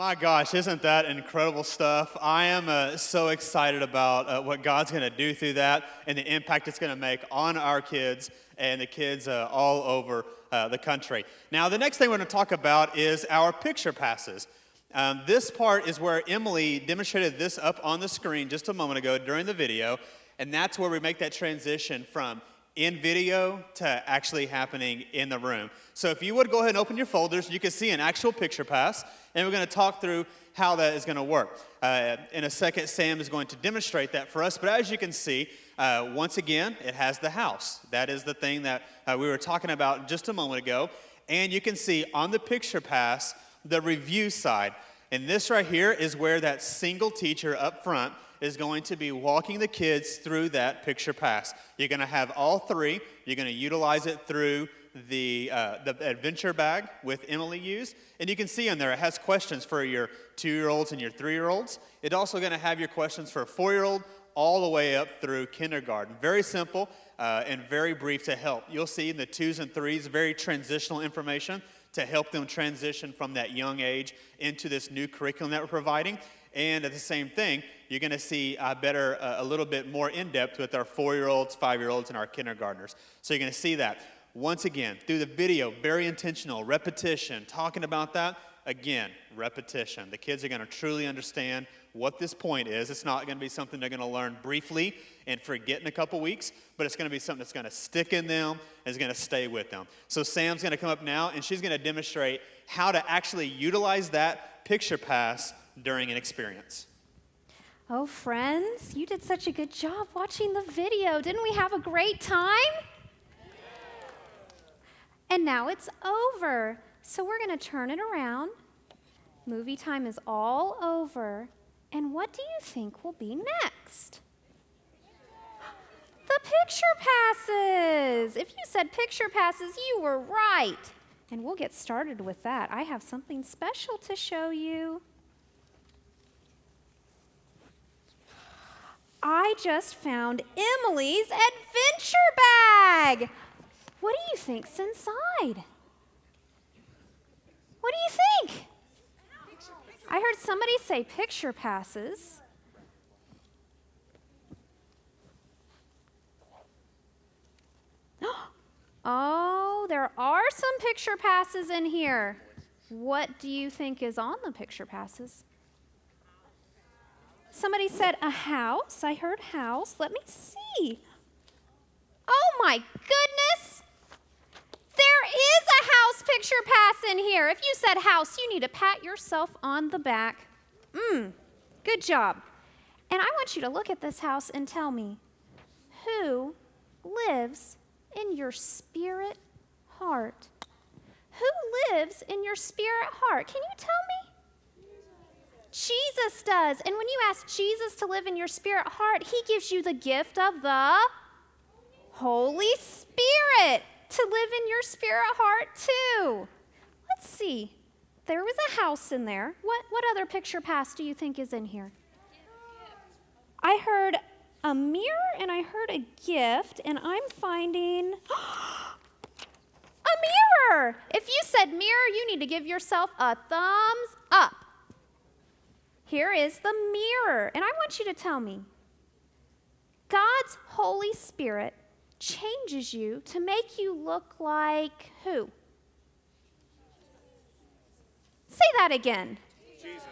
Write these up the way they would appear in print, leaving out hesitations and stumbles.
My gosh, isn't that incredible stuff? I am so excited about what God's going to do through that and the impact it's going to make on our kids and the kids all over the country. Now, the next thing we're going to talk about is our picture passes. This part is where Emily demonstrated this up on the screen just a moment ago during the video, and that's where we make that transition from in video to actually happening in the room. So if you would go ahead and open your folders, you can see an actual picture pass, and we're going to talk through how that is going to work. In a second, Sam is going to demonstrate that for us, but as you can see, once again, it has the house. That is the thing that we were talking about just a moment ago, and you can see on the picture pass, the review side. And this right here is where that single teacher up front is going to be walking the kids through that picture pass. You're going to have all three. You're going to utilize it through the adventure bag with Emily used. And you can see on there it has questions for your 2-year-olds and your 3-year-olds. It's also going to have your questions for a 4-year-old all the way up through kindergarten. Very simple and very brief to help. You'll see in the 2s and 3s very transitional information to help them transition from that young age into this new curriculum that we're providing. And at the same thing, you're going to see a little bit more in-depth with our 4-year-olds, 5-year-olds, and our kindergartners. So you're going to see that. Once again, through the video, very intentional, repetition, talking about that. Again, repetition. The kids are going to truly understand what this point is. It's not going to be something they're going to learn briefly and forget in a couple weeks, but it's going to be something that's going to stick in them and is going to stay with them. So Sam's going to come up now, and she's going to demonstrate how to actually utilize that picture pass during an experience. Oh, friends, you did such a good job watching the video. Didn't we have a great time? And now it's over. So we're going to turn it around. Movie time is all over. And what do you think will be next? The picture passes. If you said picture passes, you were right. And we'll get started with that. I have something special to show you. I just found Emily's adventure bag. What do you think's inside? What do you think? I heard somebody say picture passes. Oh, there are some picture passes in here. What do you think is on the picture passes? Somebody said a house. I heard house. Let me see. Oh my goodness. There is a house picture pass in here. If you said house, you need to pat yourself on the back. Good job. And I want you to look at this house and tell me, who lives in your spirit heart? Who lives in your spirit heart? Can you tell me? Jesus does. And when you ask Jesus to live in your spirit heart, he gives you the gift of the Holy Spirit to live in your spirit heart too. Let's see. There was a house in there. What other picture pass do you think is in here? I heard a mirror and I heard a gift, and I'm finding a mirror. If you said mirror, you need to give yourself a thumbs up. Here is the mirror, and I want you to tell me, God's Holy Spirit changes you to make you look like who? Say that again. Jesus.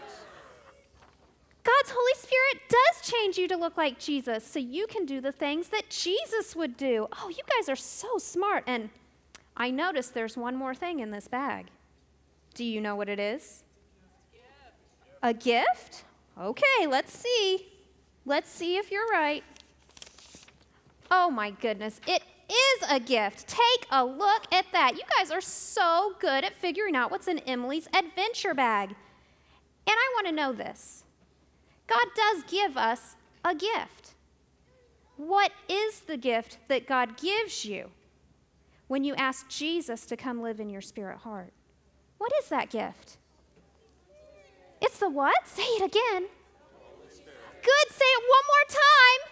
God's Holy Spirit does change you to look like Jesus, so you can do the things that Jesus would do. Oh, you guys are so smart, and I noticed there's one more thing in this bag. Do you know what it is? A gift? Okay, let's see. Let's see if you're right. Oh my goodness, it is a gift. Take a look at that. You guys are so good at figuring out what's in Emily's adventure bag. And I want to know this. God does give us a gift. What is the gift that God gives you when you ask Jesus to come live in your spirit heart? What is that gift? It's the what? Say it again. Good, say it one more time.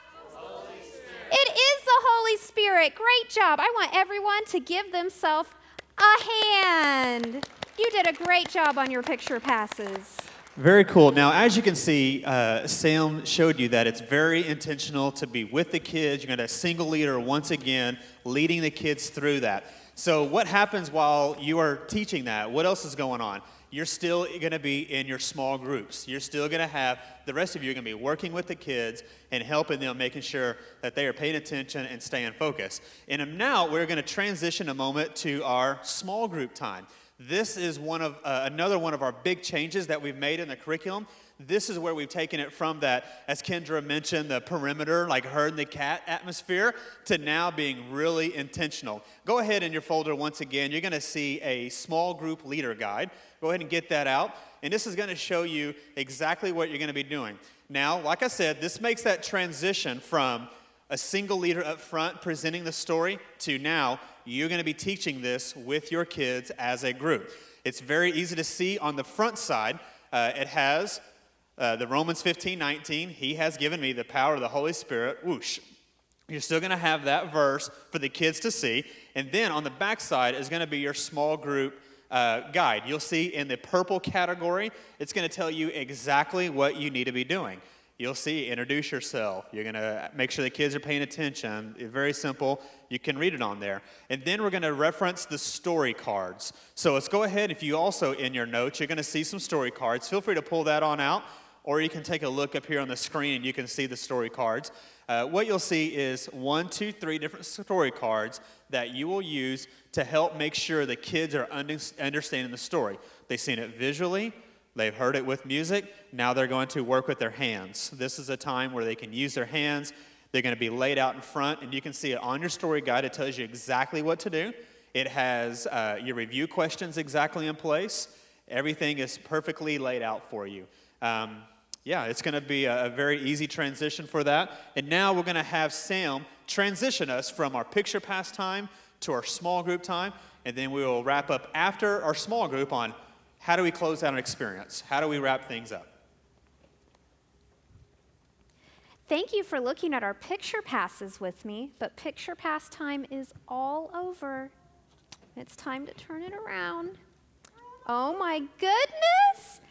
It is the Holy Spirit. Great job. I want everyone to give themselves a hand. You did a great job on your picture passes. Very cool. Now, as you can see, Sam showed you that it's very intentional to be with the kids. You're going to have a single leader once again leading the kids through that. So what happens while you are teaching that? What else is going on? You're still going to be in your small groups. You're still going to have, the rest of you are going to be working with the kids and helping them, making sure that they are paying attention and staying focused. And now we're going to transition a moment to our small group time. This is another one of our big changes that we've made in the curriculum. This is where we've taken it from that, as Kendra mentioned, the perimeter, like herd the cat atmosphere, to now being really intentional. Go ahead in your folder once again. You're going to see a small group leader guide. Go ahead and get that out. And this is going to show you exactly what you're going to be doing. Now, like I said, this makes that transition from a single leader up front presenting the story to now you're going to be teaching this with your kids as a group. It's very easy to see on the front side. It has the Romans 15:19. He has given me the power of the Holy Spirit. Whoosh. You're still going to have that verse for the kids to see. And then on the back side is going to be your small group guide. You'll see in the purple category, it's going to tell you exactly what you need to be doing. You'll see, introduce yourself. You're going to make sure the kids are paying attention. It's very simple. You can read it on there. And then we're going to reference the story cards. So let's go ahead. If you also, in your notes, you're going to see some story cards. Feel free to pull that on out, or you can take a look up here on the screen and you can see the story cards. What you'll see is 1, 2, 3 different story cards that you will use to help make sure the kids are understanding the story. They've seen it visually. They've heard it with music. Now they're going to work with their hands. This is a time where they can use their hands. They're going to be laid out in front, and you can see it on your story guide. It tells you exactly what to do. It has your review questions exactly in place. Everything is perfectly laid out for you. It's going to be a very easy transition for that. And now we're going to have Sam transition us from our picture pass time to our small group time, and then we will wrap up after our small group on how do we close out an experience? How do we wrap things up? Thank you for looking at our picture passes with me, but picture pass time is all over. It's time to turn it around. Oh my goodness!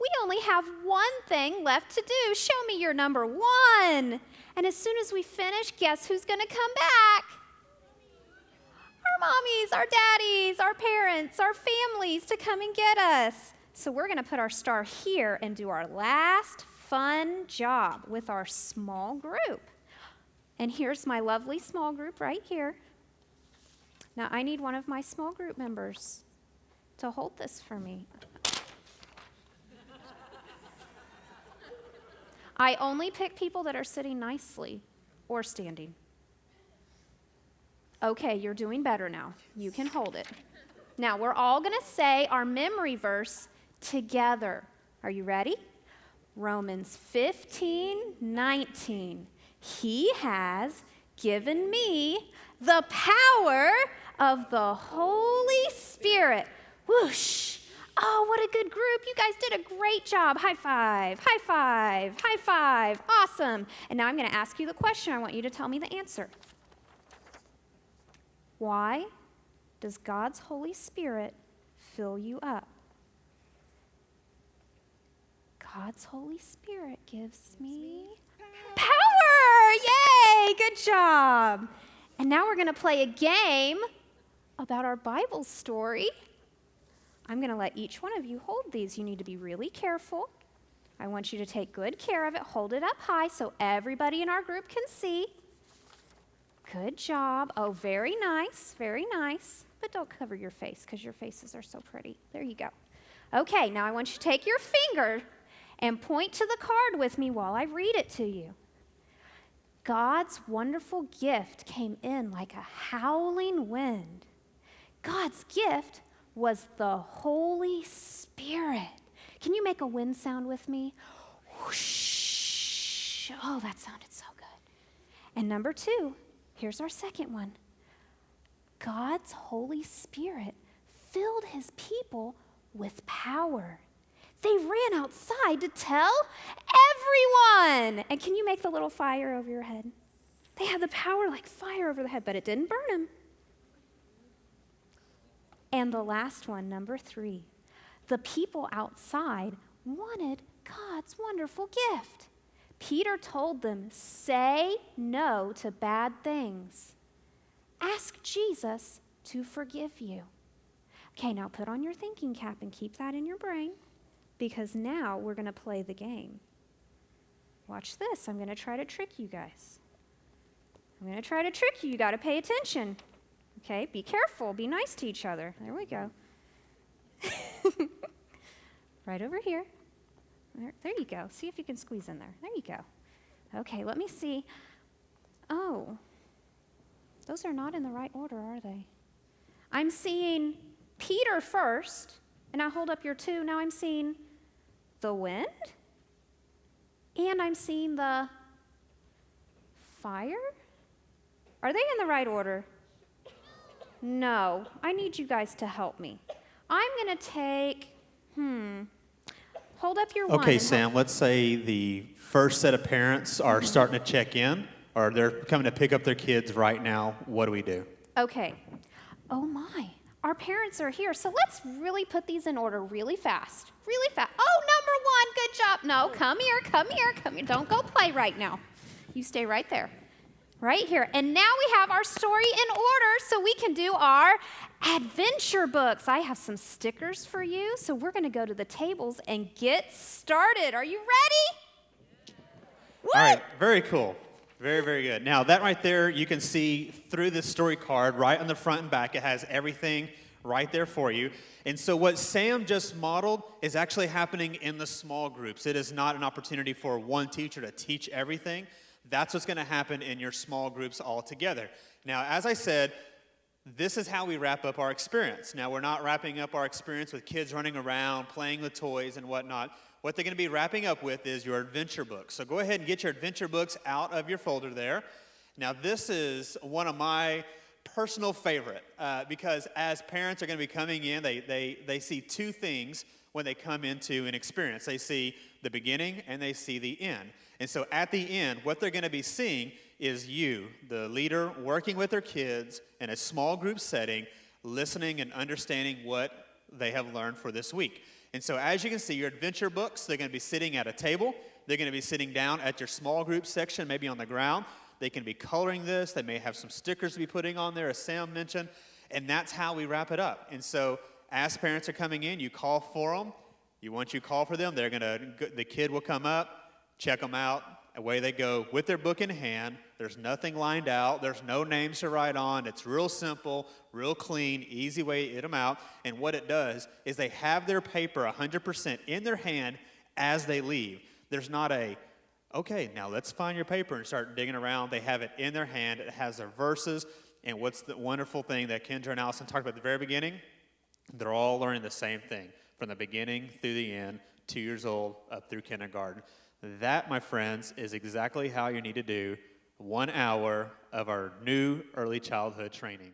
We only have one thing left to do. Show me your number 1. And as soon as we finish, guess who's going to come back? Our mommies, our daddies, our parents, our families to come and get us. So we're going to put our star here and do our last fun job with our small group. And here's my lovely small group right here. Now I need one of my small group members to hold this for me. I only pick people that are sitting nicely or standing. Okay, you're doing better now. You can hold it. Now, we're all going to say our memory verse together. Are you ready? Romans 15:19. He has given me the power of the Holy Spirit. Whoosh. Oh, what a good group. You guys did a great job. High five, high five, high five. Awesome. And now I'm going to ask you the question. I want you to tell me the answer. Why does God's Holy Spirit fill you up? God's Holy Spirit gives me power. Yay, good job. And now we're going to play a game about our Bible story. I'm going to let each one of you hold these. You need to be really careful. I want you to take good care of it. Hold it up high so everybody in our group can see. Good job. Oh, very nice, very nice. But don't cover your face because your faces are so pretty. There you go. Okay, now I want you to take your finger and point to the card with me while I read it to you. God's wonderful gift came in like a howling wind. God's gift was the Holy Spirit. Can you make a wind sound with me? Whoosh. Oh, that sounded so good. And number 2, here's our second one. God's Holy Spirit filled his people with power. They ran outside to tell everyone. And can you make the little fire over your head? They had the power like fire over the head, but it didn't burn them. And the last one, number 3, the people outside wanted God's wonderful gift. Peter told them, say no to bad things. Ask Jesus to forgive you. Okay, now put on your thinking cap and keep that in your brain, because now we're going to play the game. Watch this. I'm going to try to trick you guys. I'm going to try to trick you. You got to pay attention. Okay, be careful. Be nice to each other. There we go. Right over here. There you go. See if you can squeeze in there. There you go. Okay, let me see. Oh, those are not in the right order, are they? I'm seeing Peter first, and I hold up your 2. Now I'm seeing the wind, and I'm seeing the fire. Are they in the right order? No. I need you guys to help me. I'm going to take, hold up your 1. Okay, Sam, let's say the first set of parents are starting to check in, or they're coming to pick up their kids right now. What do we do? Okay. Oh my. Our parents are here, so let's really put these in order really fast. Really fast. Oh, number 1, good job. No, come here, come here, come here. Don't go play right now. You stay right there. Right here. And now we have our story in order so we can do our adventure books. I have some stickers for you, so we're going to go to the tables and get started. Are you ready? All right, very cool. Very, very good. Now, that right there, you can see through this story card, right on the front and back, it has everything right there for you. And so what Sam just modeled is actually happening in the small groups. It is not an opportunity for one teacher to teach everything. That's what's going to happen in your small groups all together. Now, as I said, this is how we wrap up our experience. Now, we're not wrapping up our experience with kids running around, playing with toys and whatnot. What they're going to be wrapping up with is your adventure books. So go ahead and get your adventure books out of your folder there. Now, this is one of my personal favorite because as parents are going to be coming in, they see 2 things when they come into an experience. They see the beginning and they see the end. And so at the end, what they're going to be seeing is you, the leader, working with their kids in a small group setting, listening and understanding what they have learned for this week. And so as you can see, your adventure books, they're going to be sitting at a table. They're going to be sitting down at your small group section, maybe on the ground. They can be coloring this. They may have some stickers to be putting on there, as Sam mentioned. And that's how we wrap it up. And so as parents are coming in, you call for them. Once you call for them, the kid will come up, check them out, away they go with their book in hand. There's nothing lined out. There's no names to write on. It's real simple, real clean, easy way to get them out. And what it does is they have their paper 100% in their hand as they leave. There's not okay, now let's find your paper and start digging around. They have it in their hand. It has their verses. And what's the wonderful thing that Kendra and Allison talked about at the very beginning? They're all learning the same thing from the beginning through the end, 2 years old up through kindergarten. That, my friends, is exactly how you need to do 1 hour of our new early childhood training.